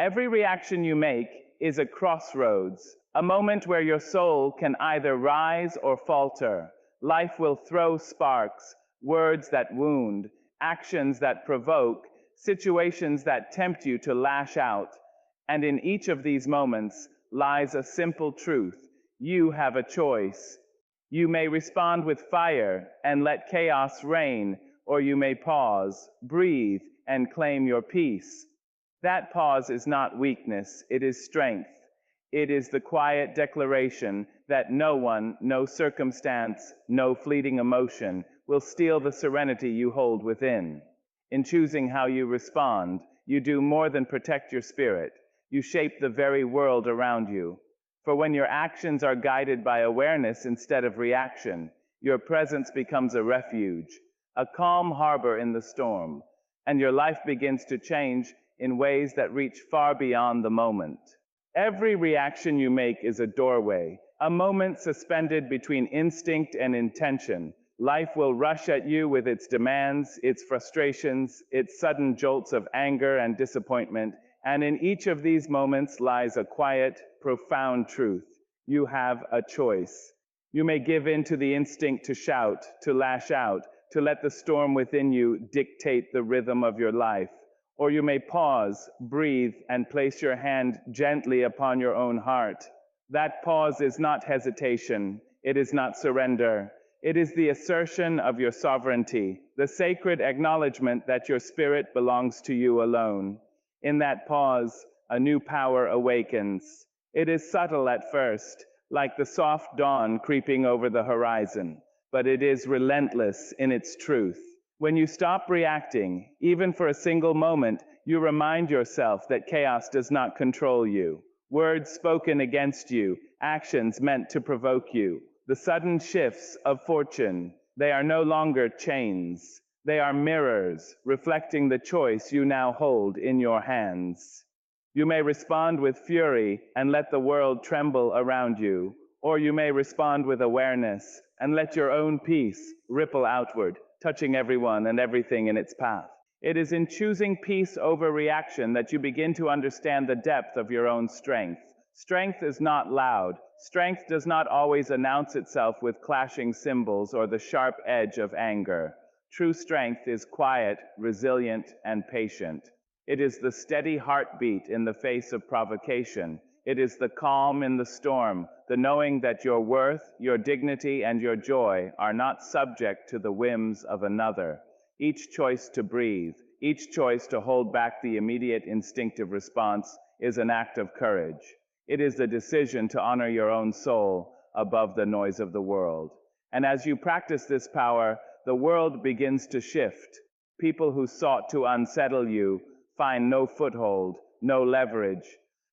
Every reaction you make is a crossroads, a moment where your soul can either rise or falter. Life will throw sparks, words that wound, actions that provoke, situations that tempt you to lash out. And in each of these moments lies a simple truth. You have a choice. You may respond with fire and let chaos reign, or you may pause, breathe, and claim your peace. That pause is not weakness, it is strength. It is the quiet declaration that no one, no circumstance, no fleeting emotion will steal the serenity you hold within. In choosing how you respond, you do more than protect your spirit. You shape the very world around you. For when your actions are guided by awareness instead of reaction, your presence becomes a refuge, a calm harbor in the storm, and your life begins to change in ways that reach far beyond the moment. Every reaction you make is a doorway, a moment suspended between instinct and intention. Life will rush at you with its demands, its frustrations, its sudden jolts of anger and disappointment, and in each of these moments lies a quiet, profound truth. You have a choice. You may give in to the instinct to shout, to lash out, to let the storm within you dictate the rhythm of your life. Or you may pause, breathe, and place your hand gently upon your own heart. That pause is not hesitation. It is not surrender. It is the assertion of your sovereignty, the sacred acknowledgement that your spirit belongs to you alone. In that pause, a new power awakens. It is subtle at first, like the soft dawn creeping over the horizon, but it is relentless in its truth. When you stop reacting, even for a single moment, you remind yourself that chaos does not control you. Words spoken against you, actions meant to provoke you. The sudden shifts of fortune, they are no longer chains. They are mirrors, reflecting the choice you now hold in your hands. You may respond with fury and let the world tremble around you, or you may respond with awareness and let your own peace ripple outward, touching everyone and everything in its path. It is in choosing peace over reaction that you begin to understand the depth of your own strength. Strength is not loud. Strength does not always announce itself with clashing cymbals or the sharp edge of anger. True strength is quiet, resilient, and patient. It is the steady heartbeat in the face of provocation. It is the calm in the storm, the knowing that your worth, your dignity, and your joy are not subject to the whims of another. Each choice to breathe, each choice to hold back the immediate instinctive response is an act of courage. It is the decision to honor your own soul above the noise of the world. And as you practice this power, the world begins to shift. People who sought to unsettle you find no foothold, no leverage.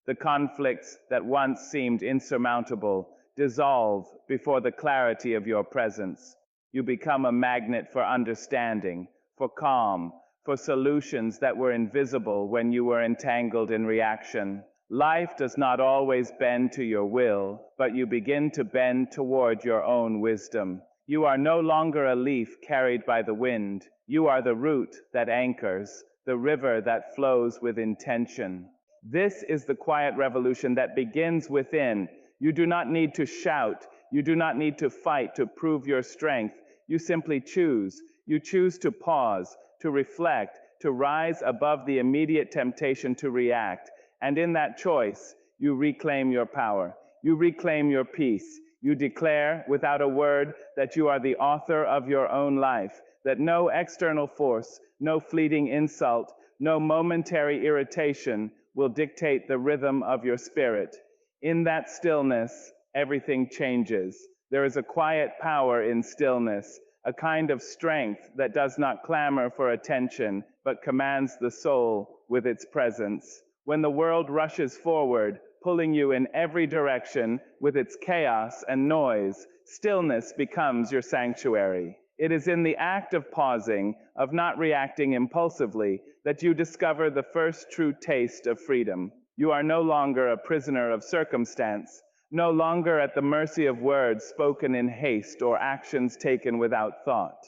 The conflicts that once seemed insurmountable dissolve before the clarity of your presence. You become a magnet for understanding, for calm, for solutions that were invisible when you were entangled in reaction. Life does not always bend to your will, but you begin to bend toward your own wisdom. You are no longer a leaf carried by the wind. You are the root that anchors, the river that flows with intention. This is the quiet revolution that begins within. You do not need to shout. You do not need to fight to prove your strength. You simply choose. You choose to pause, to reflect, to rise above the immediate temptation to react. And in that choice, you reclaim your power. You reclaim your peace. You declare without a word that you are the author of your own life, that no external force, no fleeting insult, no momentary irritation will dictate the rhythm of your spirit. In that stillness, everything changes. There is a quiet power in stillness, a kind of strength that does not clamor for attention, but commands the soul with its presence. When the world rushes forward, pulling you in every direction with its chaos and noise, stillness becomes your sanctuary. It is in the act of pausing, of not reacting impulsively, that you discover the first true taste of freedom. You are no longer a prisoner of circumstance, no longer at the mercy of words spoken in haste or actions taken without thought.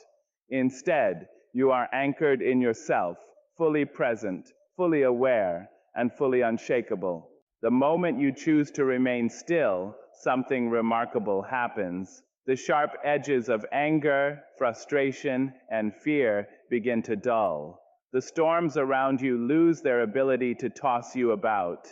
Instead, you are anchored in yourself, fully present, fully aware, and fully unshakable. The moment you choose to remain still, something remarkable happens. The sharp edges of anger, frustration, and fear begin to dull. The storms around you lose their ability to toss you about.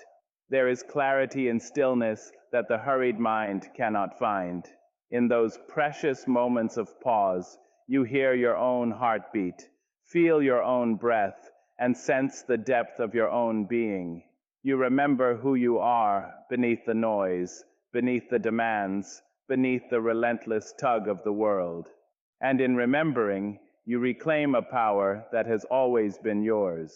There is clarity and stillness that the hurried mind cannot find. In those precious moments of pause, you hear your own heartbeat, feel your own breath, and sense the depth of your own being. You remember who you are beneath the noise, beneath the demands, beneath the relentless tug of the world. And in remembering, you reclaim a power that has always been yours,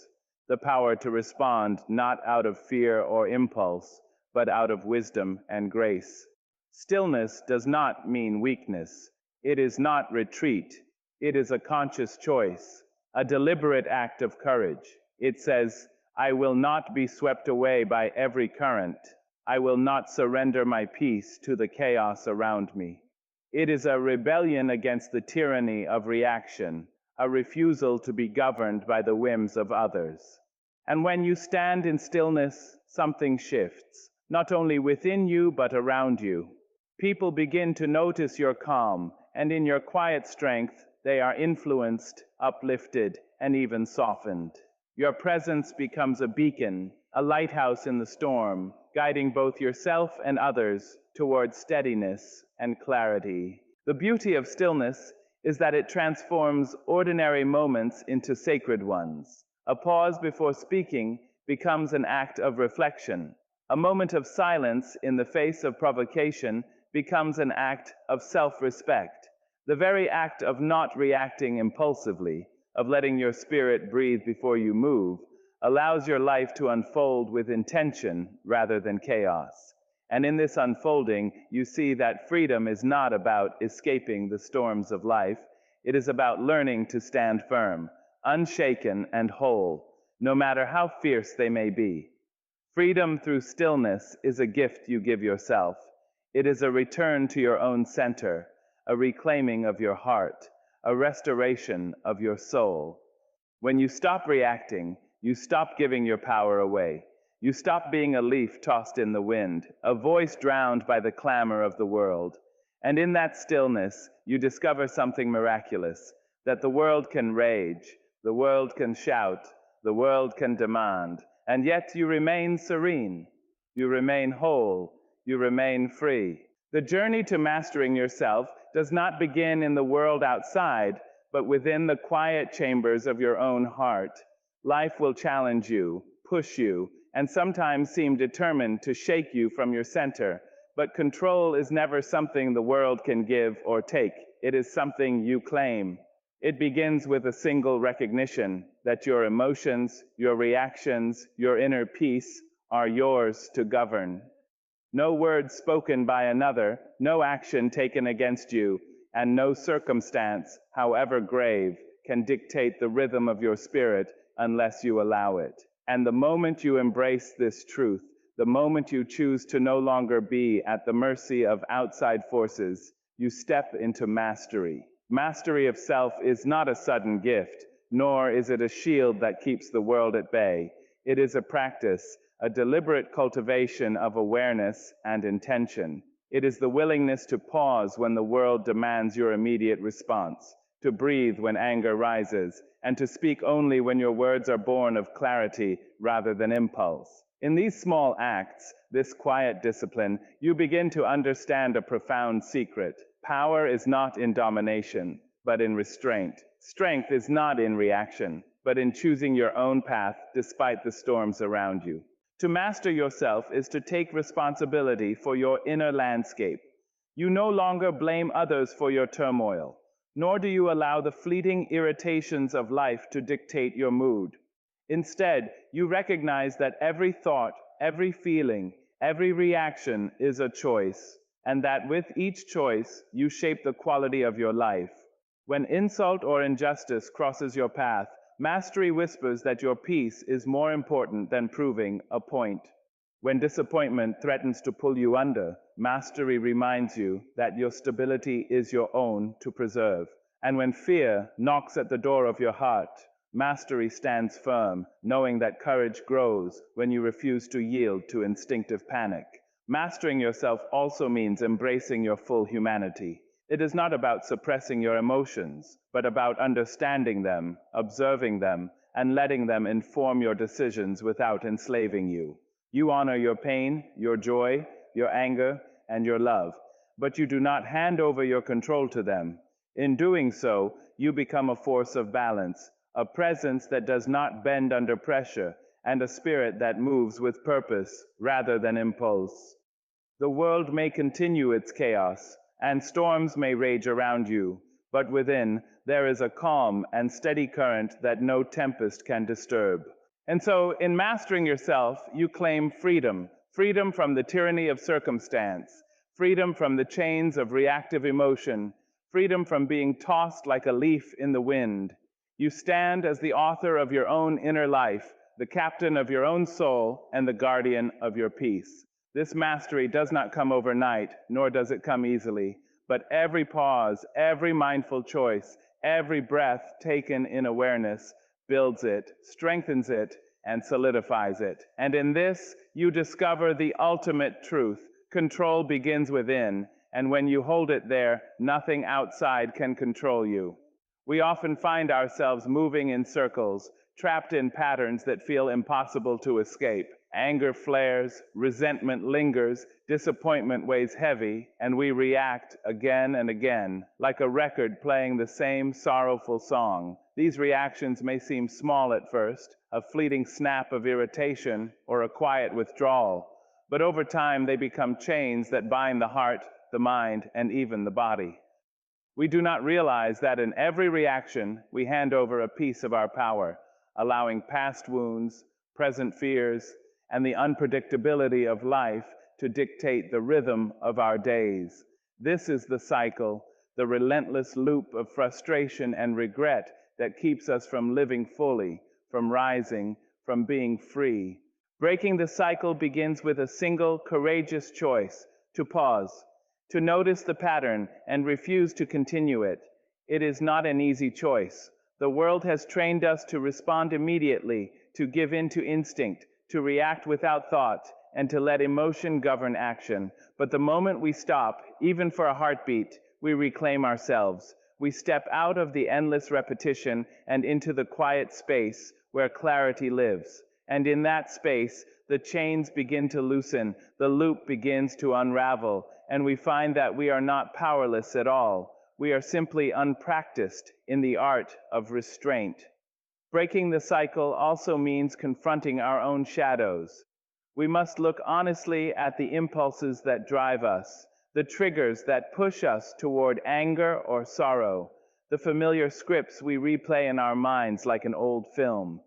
the power to respond not out of fear or impulse, but out of wisdom and grace. Stillness does not mean weakness. It is not retreat. It is a conscious choice, a deliberate act of courage. It says, I will not be swept away by every current. I will not surrender my peace to the chaos around me. It is a rebellion against the tyranny of reaction, a refusal to be governed by the whims of others. And when you stand in stillness, something shifts, not only within you but around you. People begin to notice your calm, and in your quiet strength, they are influenced, uplifted, and even softened. Your presence becomes a beacon, a lighthouse in the storm, guiding both yourself and others towards steadiness and clarity. The beauty of stillness is that it transforms ordinary moments into sacred ones. A pause before speaking becomes an act of reflection. A moment of silence in the face of provocation becomes an act of self-respect. The very act of not reacting impulsively, of letting your spirit breathe before you move, allows your life to unfold with intention rather than chaos. And in this unfolding, you see that freedom is not about escaping the storms of life. It is about learning to stand firm, unshaken and whole, no matter how fierce they may be. Freedom through stillness is a gift you give yourself. It is a return to your own center, a reclaiming of your heart, a restoration of your soul. When you stop reacting, you stop giving your power away. You stop being a leaf tossed in the wind, a voice drowned by the clamor of the world. And in that stillness, you discover something miraculous, that the world can rage, the world can shout, the world can demand, and yet you remain serene, you remain whole, you remain free. The journey to mastering yourself does not begin in the world outside, but within the quiet chambers of your own heart. Life will challenge you, push you, and sometimes seem determined to shake you from your center. But control is never something the world can give or take. It is something you claim. It begins with a single recognition that your emotions, your reactions, your inner peace are yours to govern. No word spoken by another, no action taken against you, and no circumstance, however grave, can dictate the rhythm of your spirit unless you allow it. And the moment you embrace this truth, the moment you choose to no longer be at the mercy of outside forces, you step into mastery. Mastery of self is not a sudden gift, nor is it a shield that keeps the world at bay. It is a practice, a deliberate cultivation of awareness and intention. It is the willingness to pause when the world demands your immediate response, to breathe when anger rises, and to speak only when your words are born of clarity rather than impulse. In these small acts, this quiet discipline, you begin to understand a profound secret. Power is not in domination, but in restraint. Strength is not in reaction, but in choosing your own path despite the storms around you. To master yourself is to take responsibility for your inner landscape. You no longer blame others for your turmoil, nor do you allow the fleeting irritations of life to dictate your mood. Instead, you recognize that every thought, every feeling, every reaction is a choice, and that with each choice, you shape the quality of your life. When insult or injustice crosses your path, mastery whispers that your peace is more important than proving a point. When disappointment threatens to pull you under, mastery reminds you that your stability is your own to preserve. And when fear knocks at the door of your heart, Mastery stands firm, knowing that courage grows when you refuse to yield to instinctive panic. Mastering yourself also means embracing your full humanity. It is not about suppressing your emotions, but about understanding them, observing them, and letting them inform your decisions without enslaving you. You honor your pain, your joy, your anger, and your love, but you do not hand over your control to them. In doing so, you become a force of balance, a presence that does not bend under pressure, and a spirit that moves with purpose rather than impulse. The world may continue its chaos, and storms may rage around you, but within there is a calm and steady current that no tempest can disturb. And so, in mastering yourself, you claim freedom, freedom from the tyranny of circumstance, freedom from the chains of reactive emotion, freedom from being tossed like a leaf in the wind. You stand as the author of your own inner life, the captain of your own soul, and the guardian of your peace. This mastery does not come overnight, nor does it come easily, but every pause, every mindful choice, every breath taken in awareness builds it, strengthens it, and solidifies it. And in this, you discover the ultimate truth. Control begins within, and when you hold it there, nothing outside can control you. We often find ourselves moving in circles, trapped in patterns that feel impossible to escape. Anger flares, resentment lingers, disappointment weighs heavy, and we react again and again, like a record playing the same sorrowful song. These reactions may seem small at first, a fleeting snap of irritation or a quiet withdrawal, but over time they become chains that bind the heart, the mind, and even the body. We do not realize that in every reaction we hand over a piece of our power, allowing past wounds, present fears, and the unpredictability of life to dictate the rhythm of our days. This is the cycle, the relentless loop of frustration and regret that keeps us from living fully, from rising, from being free. Breaking the cycle begins with a single courageous choice: to pause, to notice the pattern and refuse to continue it. It is not an easy choice. The world has trained us to respond immediately, to give in to instinct, to react without thought, and to let emotion govern action. But the moment we stop, even for a heartbeat, we reclaim ourselves. We step out of the endless repetition and into the quiet space where clarity lives. And in that space, the chains begin to loosen, the loop begins to unravel, and we find that we are not powerless at all. We are simply unpracticed in the art of restraint. Breaking the cycle also means confronting our own shadows. We must look honestly at the impulses that drive us, the triggers that push us toward anger or sorrow, the familiar scripts we replay in our minds like an old film.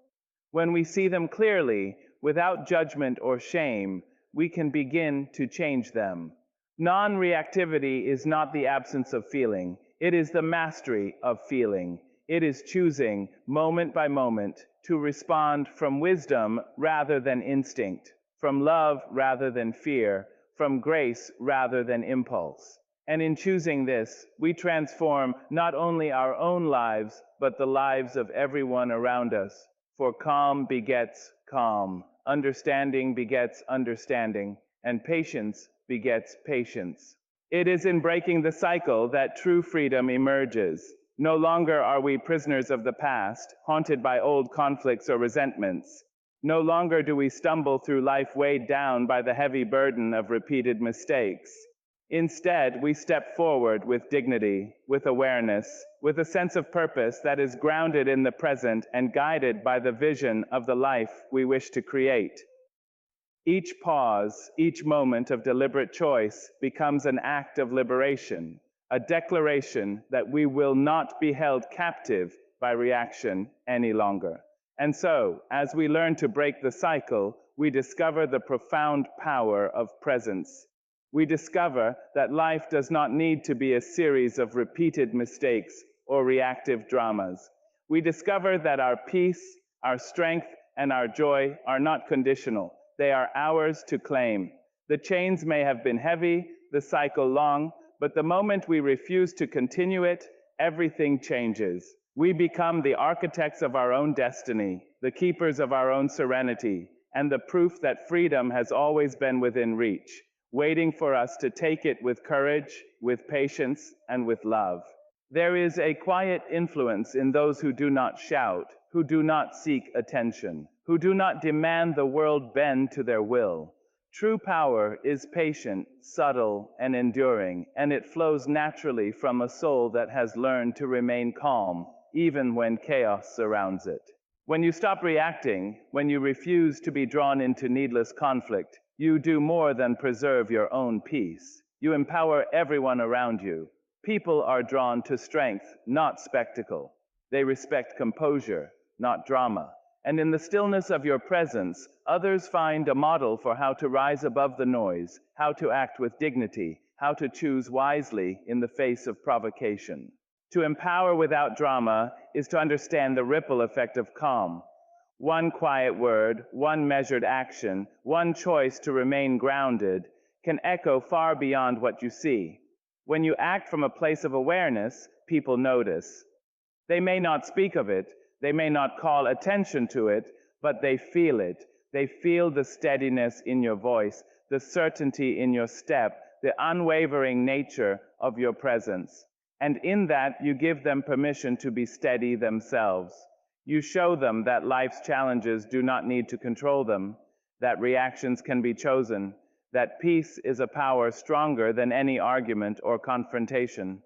When we see them clearly, without judgment or shame, we can begin to change them. Non-reactivity is not the absence of feeling. It is the mastery of feeling. It is choosing, moment by moment, to respond from wisdom rather than instinct, from love rather than fear, from grace rather than impulse. And in choosing this, we transform not only our own lives, but the lives of everyone around us. For calm begets calm, understanding begets understanding, and patience begets patience. It is in breaking the cycle that true freedom emerges. No longer are we prisoners of the past, haunted by old conflicts or resentments. No longer do we stumble through life weighed down by the heavy burden of repeated mistakes. Instead, we step forward with dignity, with awareness, with a sense of purpose that is grounded in the present and guided by the vision of the life we wish to create. Each pause, each moment of deliberate choice becomes an act of liberation, a declaration that we will not be held captive by reaction any longer. And so, as we learn to break the cycle, we discover the profound power of presence. We discover that life does not need to be a series of repeated mistakes or reactive dramas. We discover that our peace, our strength, and our joy are not conditional. They are ours to claim. The chains may have been heavy, the cycle long, but the moment we refuse to continue it, everything changes. We become the architects of our own destiny, the keepers of our own serenity, and the proof that freedom has always been within reach, waiting for us to take it with courage, with patience, and with love. There is a quiet influence in those who do not shout, who do not seek attention, who do not demand the world bend to their will. True power is patient, subtle, and enduring, and it flows naturally from a soul that has learned to remain calm, even when chaos surrounds it. When you stop reacting, when you refuse to be drawn into needless conflict, you do more than preserve your own peace. You empower everyone around you. People are drawn to strength, not spectacle. They respect composure, not drama. And in the stillness of your presence, others find a model for how to rise above the noise, how to act with dignity, how to choose wisely in the face of provocation. To empower without drama is to understand the ripple effect of calm. One quiet word, one measured action, one choice to remain grounded can echo far beyond what you see. When you act from a place of awareness, people notice. They may not speak of it, they may not call attention to it, but they feel it. They feel the steadiness in your voice, the certainty in your step, the unwavering nature of your presence. And in that, you give them permission to be steady themselves. You show them that life's challenges do not need to control them, that reactions can be chosen, that peace is a power stronger than any argument or confrontation.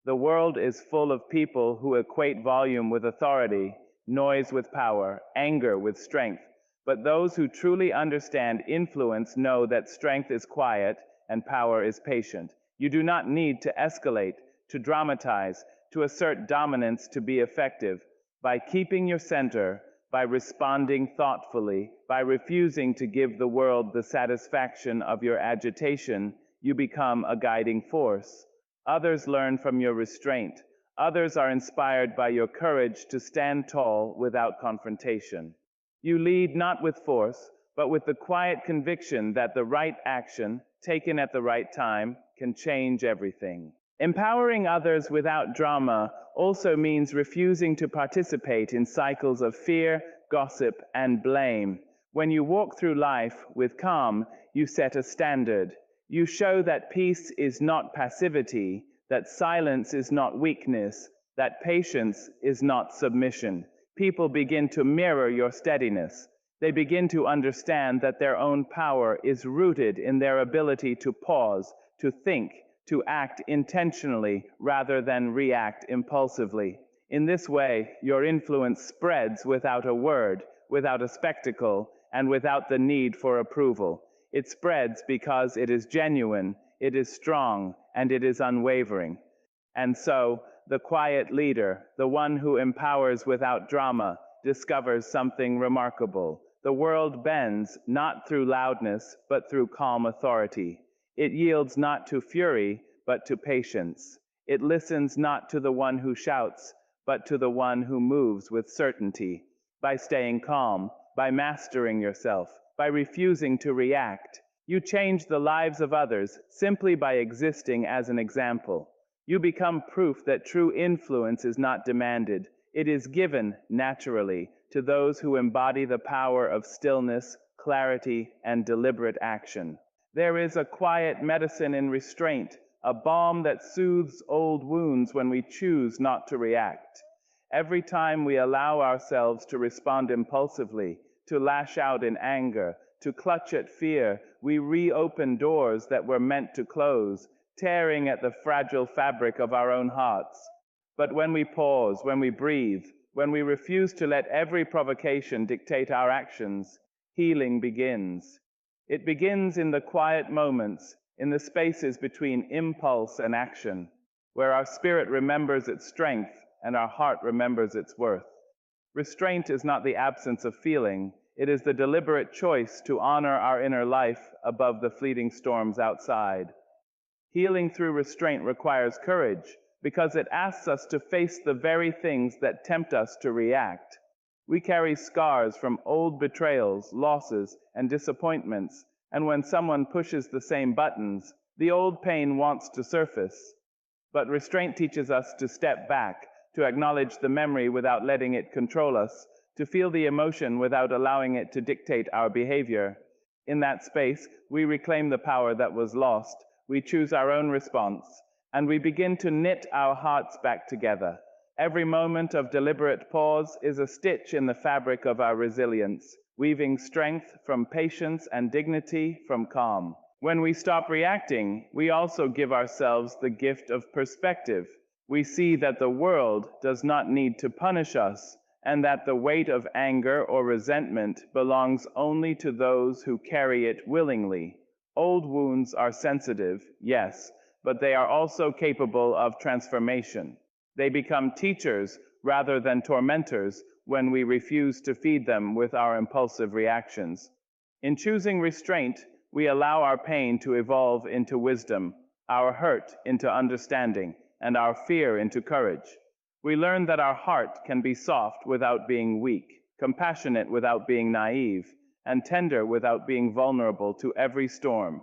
The world is full of people who equate volume with authority, noise with power, anger with strength. But those who truly understand influence know that strength is quiet and power is patient. You do not need to escalate, to dramatize, to assert dominance to be effective. By keeping your center, by responding thoughtfully, by refusing to give the world the satisfaction of your agitation, you become a guiding force. Others learn from your restraint. Others are inspired by your courage to stand tall without confrontation. You lead not with force, but with the quiet conviction that the right action, taken at the right time, can change everything. Empowering others without drama also means refusing to participate in cycles of fear, gossip, and blame. When you walk through life with calm, you set a standard. You show that peace is not passivity, that silence is not weakness, that patience is not submission. People begin to mirror your steadiness. They begin to understand that their own power is rooted in their ability to pause, to think, to act intentionally rather than react impulsively. In this way, your influence spreads without a word, without a spectacle, and without the need for approval. It spreads because it is genuine, it is strong, and it is unwavering. And so, the quiet leader, the one who empowers without drama, discovers something remarkable. The world bends not through loudness, but through calm authority. It yields not to fury, but to patience. It listens not to the one who shouts, but to the one who moves with certainty. By staying calm, by mastering yourself, by refusing to react, you change the lives of others simply by existing as an example. You become proof that true influence is not demanded. It is given naturally to those who embody the power of stillness, clarity, and deliberate action. There is a quiet medicine in restraint, a balm that soothes old wounds when we choose not to react. Every time we allow ourselves to respond impulsively, to lash out in anger, to clutch at fear, we reopen doors that were meant to close, tearing at the fragile fabric of our own hearts. But when we pause, when we breathe, when we refuse to let every provocation dictate our actions, healing begins. It begins in the quiet moments, in the spaces between impulse and action, where our spirit remembers its strength and our heart remembers its worth. Restraint is not the absence of feeling, it is the deliberate choice to honor our inner life above the fleeting storms outside. Healing through restraint requires courage, because it asks us to face the very things that tempt us to react. We carry scars from old betrayals, losses, and disappointments, and when someone pushes the same buttons, the old pain wants to surface. But restraint teaches us to step back, to acknowledge the memory without letting it control us, to feel the emotion without allowing it to dictate our behavior. In that space, we reclaim the power that was lost, we choose our own response, and we begin to knit our hearts back together. Every moment of deliberate pause is a stitch in the fabric of our resilience, weaving strength from patience and dignity from calm. When we stop reacting, we also give ourselves the gift of perspective. We see that the world does not need to punish us, and that the weight of anger or resentment belongs only to those who carry it willingly. Old wounds are sensitive, yes, but they are also capable of transformation. They become teachers rather than tormentors when we refuse to feed them with our impulsive reactions. In choosing restraint, we allow our pain to evolve into wisdom, our hurt into understanding, and our fear into courage. We learn that our heart can be soft without being weak, compassionate without being naive, and tender without being vulnerable to every storm.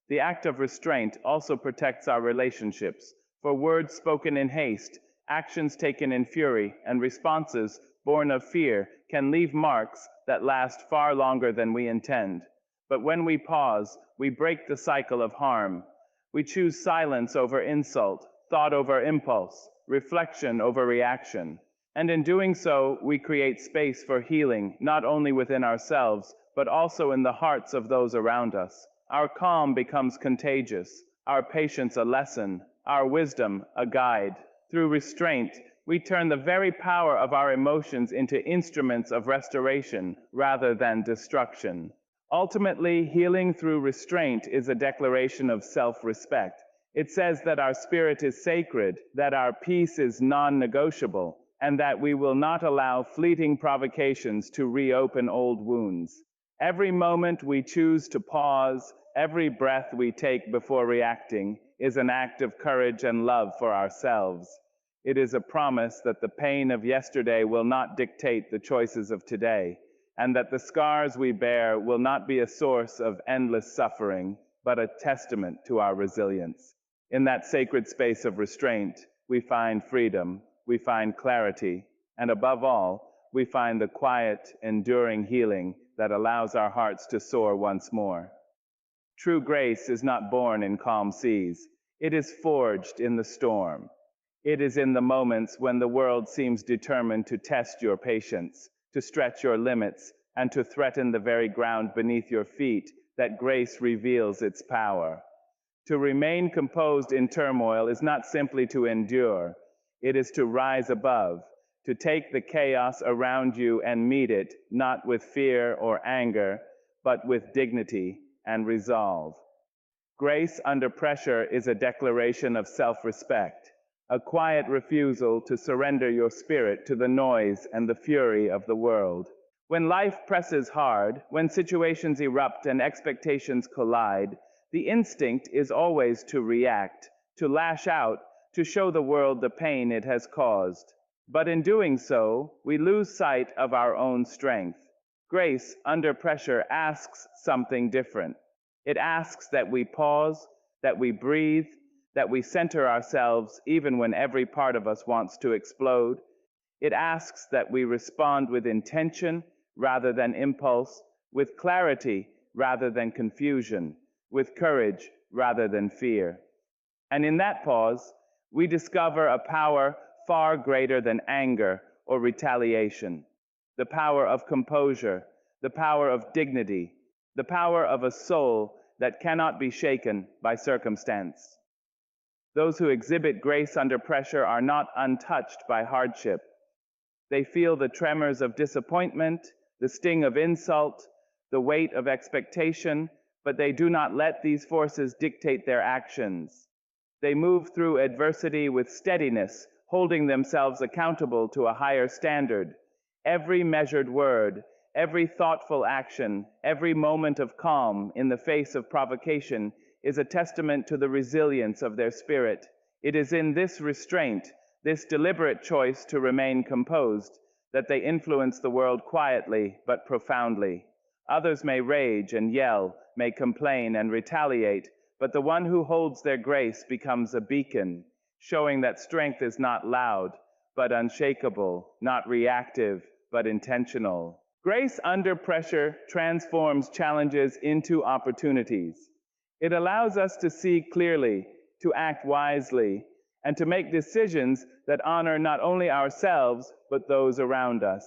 The act of restraint also protects our relationships, for words spoken in haste, actions taken in fury, and responses born of fear can leave marks that last far longer than we intend. But when we pause, we break the cycle of harm. We choose silence over insult, thought over impulse, reflection over reaction. And in doing so, we create space for healing, not only within ourselves, but also in the hearts of those around us. Our calm becomes contagious, our patience a lesson, our wisdom a guide. Through restraint, we turn the very power of our emotions into instruments of restoration rather than destruction. Ultimately, healing through restraint is a declaration of self-respect. It says that our spirit is sacred, that our peace is non-negotiable, and that we will not allow fleeting provocations to reopen old wounds. Every moment we choose to pause, every breath we take before reacting, is an act of courage and love for ourselves. It is a promise that the pain of yesterday will not dictate the choices of today, and that the scars we bear will not be a source of endless suffering, but a testament to our resilience. In that sacred space of restraint, we find freedom, we find clarity, and above all, we find the quiet, enduring healing that allows our hearts to soar once more. True grace is not born in calm seas. It is forged in the storm. It is in the moments when the world seems determined to test your patience, to stretch your limits, and to threaten the very ground beneath your feet that grace reveals its power. To remain composed in turmoil is not simply to endure. It is to rise above, to take the chaos around you and meet it, not with fear or anger, but with dignity and resolve. Grace under pressure is a declaration of self-respect, a quiet refusal to surrender your spirit to the noise and the fury of the world. When life presses hard, when situations erupt and expectations collide, the instinct is always to react, to lash out, to show the world the pain it has caused. But in doing so, we lose sight of our own strength. Grace under pressure asks something different. It asks that we pause, that we breathe, that we center ourselves even when every part of us wants to explode. It asks that we respond with intention rather than impulse, with clarity rather than confusion, with courage rather than fear. And in that pause, we discover a power far greater than anger or retaliation, the power of composure, the power of dignity, the power of a soul that cannot be shaken by circumstance. Those who exhibit grace under pressure are not untouched by hardship. They feel the tremors of disappointment, the sting of insult, the weight of expectation, but they do not let these forces dictate their actions. They move through adversity with steadiness, holding themselves accountable to a higher standard. Every measured word, every thoughtful action, every moment of calm in the face of provocation is a testament to the resilience of their spirit. It is in this restraint, this deliberate choice to remain composed, that they influence the world quietly but profoundly. Others may rage and yell, may complain and retaliate, but the one who holds their grace becomes a beacon, showing that strength is not loud, but unshakable, not reactive, but intentional. Grace under pressure transforms challenges into opportunities. It allows us to see clearly, to act wisely, and to make decisions that honor not only ourselves, but those around us.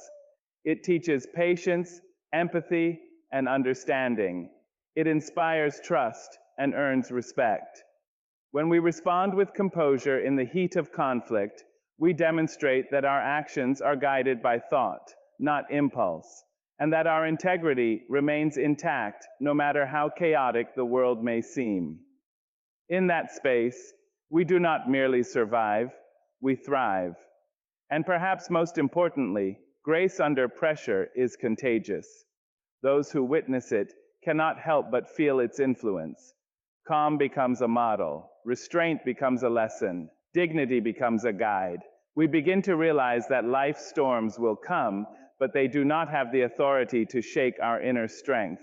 It teaches patience, empathy, and understanding. It inspires trust and earns respect. When we respond with composure in the heat of conflict, we demonstrate that our actions are guided by thought, not impulse, and that our integrity remains intact no matter how chaotic the world may seem. In that space, we do not merely survive, we thrive. And perhaps most importantly, grace under pressure is contagious. Those who witness it cannot help but feel its influence. Calm becomes a model, restraint becomes a lesson, dignity becomes a guide. We begin to realize that life's storms will come, but they do not have the authority to shake our inner strength.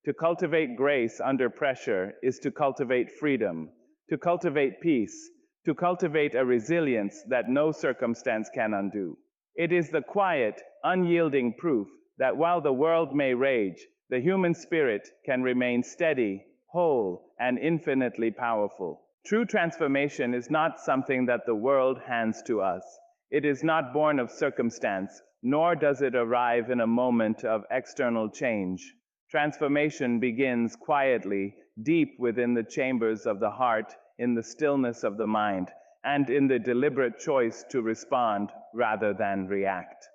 To cultivate grace under pressure is to cultivate freedom, to cultivate peace, to cultivate a resilience that no circumstance can undo. It is the quiet, unyielding proof that while the world may rage, the human spirit can remain steady, whole, and infinitely powerful. True transformation is not something that the world hands to us. It is not born of circumstance, nor does it arrive in a moment of external change. Transformation begins quietly, deep within the chambers of the heart, in the stillness of the mind, and in the deliberate choice to respond rather than react.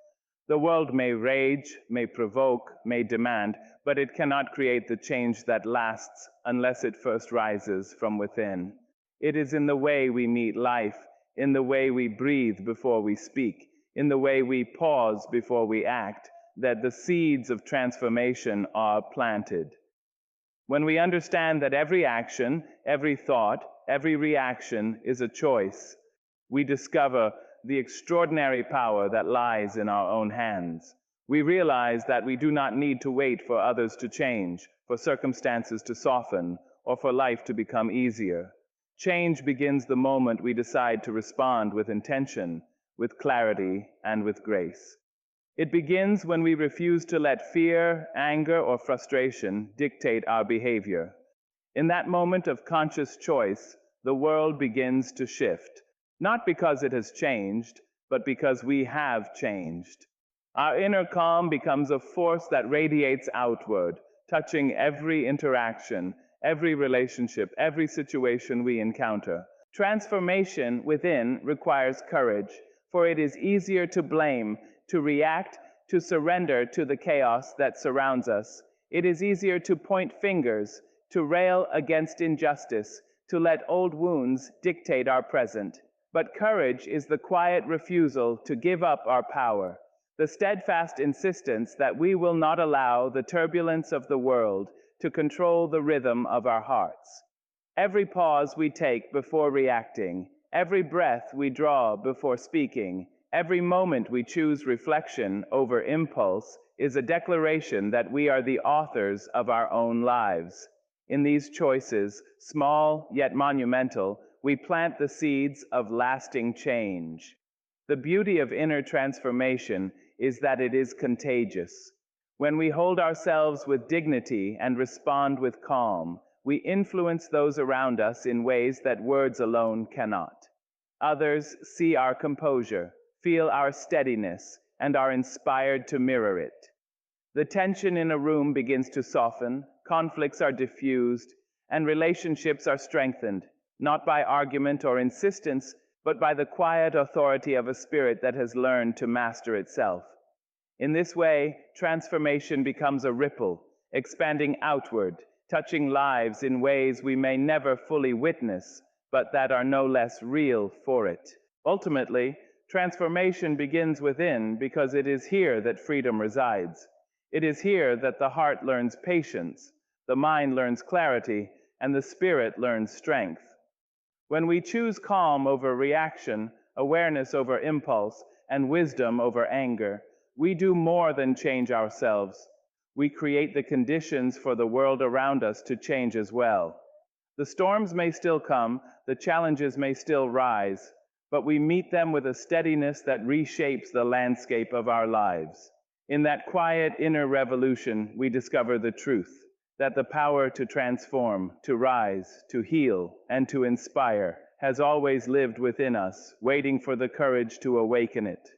The world may rage, may provoke, may demand, but it cannot create the change that lasts unless it first rises from within. It is in the way we meet life, in the way we breathe before we speak, in the way we pause before we act, that the seeds of transformation are planted. When we understand that every action, every thought, every reaction is a choice, we discover the extraordinary power that lies in our own hands. We realize that we do not need to wait for others to change, for circumstances to soften, or for life to become easier. Change begins the moment we decide to respond with intention, with clarity, and with grace. It begins when we refuse to let fear, anger, or frustration dictate our behavior. In that moment of conscious choice, the world begins to shift, not because it has changed, but because we have changed. Our inner calm becomes a force that radiates outward, touching every interaction, every relationship, every situation we encounter. Transformation within requires courage, for it is easier to blame, to react, to surrender to the chaos that surrounds us. It is easier to point fingers, to rail against injustice, to let old wounds dictate our present. But courage is the quiet refusal to give up our power, the steadfast insistence that we will not allow the turbulence of the world to control the rhythm of our hearts. Every pause we take before reacting, every breath we draw before speaking, every moment we choose reflection over impulse is a declaration that we are the authors of our own lives. In these choices, small yet monumental, we plant the seeds of lasting change. The beauty of inner transformation is that it is contagious. When we hold ourselves with dignity and respond with calm, we influence those around us in ways that words alone cannot. Others see our composure, feel our steadiness, and are inspired to mirror it. The tension in a room begins to soften, conflicts are diffused, and relationships are strengthened, not by argument or insistence, but by the quiet authority of a spirit that has learned to master itself. In this way, transformation becomes a ripple, expanding outward, touching lives in ways we may never fully witness, but that are no less real for it. Ultimately, transformation begins within because it is here that freedom resides. It is here that the heart learns patience, the mind learns clarity, and the spirit learns strength. When we choose calm over reaction, awareness over impulse, and wisdom over anger, we do more than change ourselves. We create the conditions for the world around us to change as well. The storms may still come, the challenges may still rise, but we meet them with a steadiness that reshapes the landscape of our lives. In that quiet inner revolution, we discover the truth that the power to transform, to rise, to heal, and to inspire has always lived within us, waiting for the courage to awaken it.